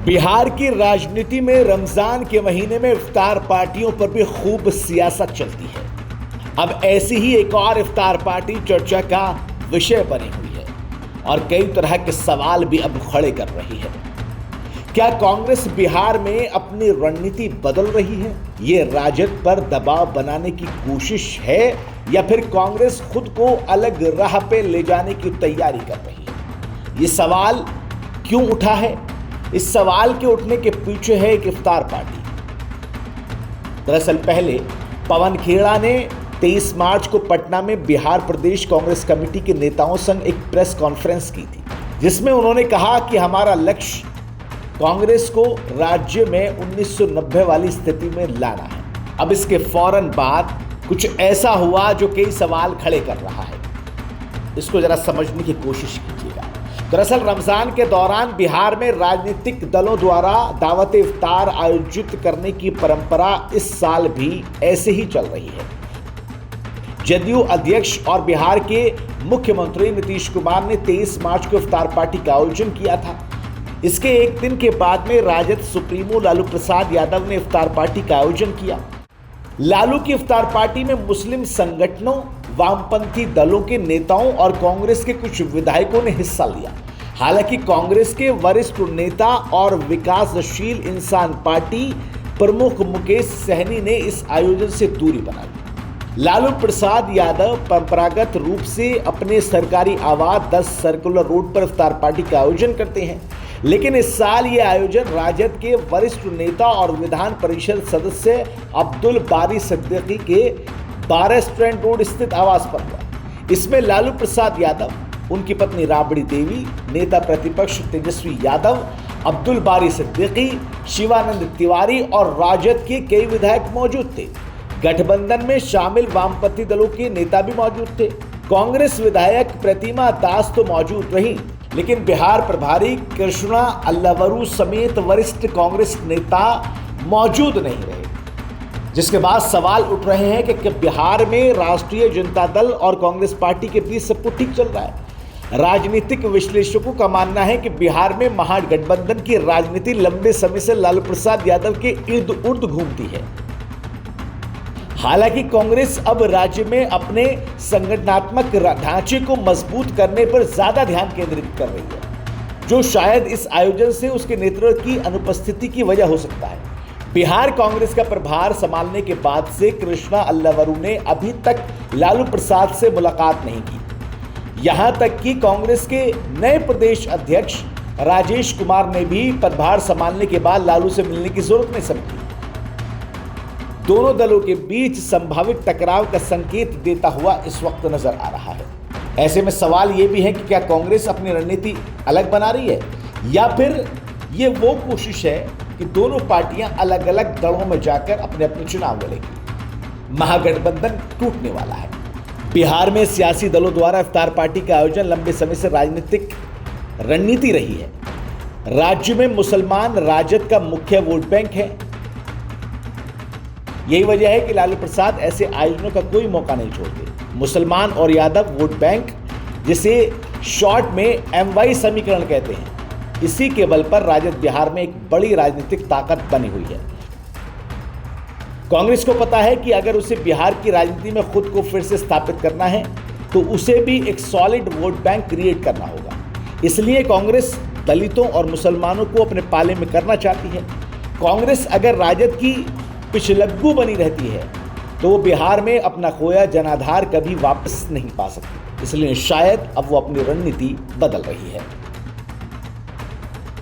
बिहार की राजनीति में रमजान के महीने में इफ्तार पार्टियों पर भी खूब सियासत चलती है। अब ऐसी ही एक और इफ्तार पार्टी चर्चा का विषय बनी हुई है और कई तरह के सवाल भी अब खड़े कर रही है। क्या कांग्रेस बिहार में अपनी रणनीति बदल रही है? ये राजद पर दबाव बनाने की कोशिश है या फिर कांग्रेस खुद को अलग राह पे ले जाने की तैयारी कर रही है? ये सवाल क्यों उठा है? इस सवाल के उठने के पीछे है एक इफ्तार पार्टी। दरअसल पहले पवन खेड़ा ने 23 मार्च को पटना में बिहार प्रदेश कांग्रेस कमेटी के नेताओं संग एक प्रेस कॉन्फ्रेंस की थी, जिसमें उन्होंने कहा कि हमारा लक्ष्य कांग्रेस को राज्य में 1990 वाली स्थिति में लाना है। अब इसके फौरन बाद कुछ ऐसा हुआ जो कई सवाल खड़े कर रहा है। इसको जरा समझने की कोशिश कीजिएगा। दरअसल रमजान के दौरान बिहार में राजनीतिक दलों द्वारा दावत इफ्तार आयोजित करने की परंपरा इस साल भी ऐसे ही चल रही है। जदयू अध्यक्ष और बिहार के मुख्यमंत्री नीतीश कुमार ने 23 मार्च को इफ्तार पार्टी का आयोजन किया था। इसके एक दिन के बाद में राजद सुप्रीमो लालू प्रसाद यादव ने इफ्तार पार्टी का आयोजन किया। लालू की इफ्तार पार्टी में मुस्लिम संगठनों, वामपंथी दलों के नेताओं और कांग्रेस के कुछ विधायकों ने हिस्सा लिया। हालांकि कांग्रेस के वरिष्ठ नेता और विकासशील इंसान पार्टी प्रमुख मुकेश सहनी ने इस आयोजन से दूरी बनाई। लालू प्रसाद यादव परंपरागत रूप से अपने सरकारी आवास 10 सर्कुलर रोड पर इफ्तार पार्टी का आयोजन करते हैं, लेकिन इस साल ये आयोजन राजद के वरिष्ठ नेता और विधान परिषद सदस्य अब्दुल बारी सिद्दीकी के 12 स्ट्रैंड रोड स्थित आवास पर हुआ। इसमें लालू प्रसाद यादव, उनकी पत्नी राबड़ी देवी, नेता प्रतिपक्ष तेजस्वी यादव, अब्दुल बारी सिद्दीकी, शिवानंद तिवारी और राजद के कई विधायक मौजूद थे। गठबंधन में शामिल वामपंथी दलों के नेता भी मौजूद थे। कांग्रेस विधायक प्रतिमा दास तो मौजूद रही, लेकिन बिहार प्रभारी कृष्णा अल्लावरू समेत वरिष्ठ कांग्रेस नेता मौजूद नहीं रहे, जिसके बाद सवाल उठ रहे हैं कि बिहार में राष्ट्रीय जनता दल और कांग्रेस पार्टी के बीच सब कुछ ठीक चल रहा है। राजनीतिक विश्लेषकों का मानना है कि बिहार में महागठबंधन की राजनीति लंबे समय से लालू प्रसाद यादव के इर्द उर्द घूमती है। हालांकि कांग्रेस अब राज्य में अपने संगठनात्मक ढांचे को मजबूत करने पर ज्यादा ध्यान केंद्रित कर रही है, जो शायद इस आयोजन से उसके नेतृत्व की अनुपस्थिति की वजह हो सकता है। बिहार कांग्रेस का प्रभार संभालने के बाद से कृष्णा अल्लावरू ने अभी तक लालू प्रसाद से मुलाकात नहीं की। यहां तक कि कांग्रेस के नए प्रदेश अध्यक्ष राजेश कुमार ने भी पदभार संभालने के बाद लालू से मिलने की जरूरत नहीं समझी। दोनों दलों के बीच संभावित टकराव का संकेत देता हुआ इस वक्त नजर आ रहा है। ऐसे में सवाल यह भी है कि क्या कांग्रेस अपनी रणनीति अलग बना रही है या फिर ये वो कोशिश है कि दोनों पार्टियां अलग अलग दलों में जाकर अपने अपने चुनाव लड़ेंगी। महागठबंधन टूटने वाला है। बिहार में सियासी दलों द्वारा इफ्तार पार्टी का आयोजन लंबे समय से राजनीतिक रणनीति रही है। राज्य में मुसलमान राजद का मुख्य वोट बैंक है। यही वजह है कि लालू प्रसाद ऐसे आयोजनों का कोई मौका नहीं छोड़ते। मुसलमान और यादव वोट बैंक, जिसे शॉर्ट में MY समीकरण कहते हैं, इसी के बल पर राजद बिहार में एक बड़ी राजनीतिक ताकत बनी हुई है। कांग्रेस को पता है कि अगर उसे बिहार की राजनीति में खुद को फिर से स्थापित करना है तो उसे भी एक सॉलिड वोट बैंक क्रिएट करना होगा। इसलिए कांग्रेस दलितों और मुसलमानों को अपने पाले में करना चाहती है। कांग्रेस अगर राजद की पिछलग्गू बनी रहती है तो वो बिहार में अपना खोया जनाधार कभी वापस नहीं पा सकती। इसलिए शायद अब वो अपनी रणनीति बदल रही है।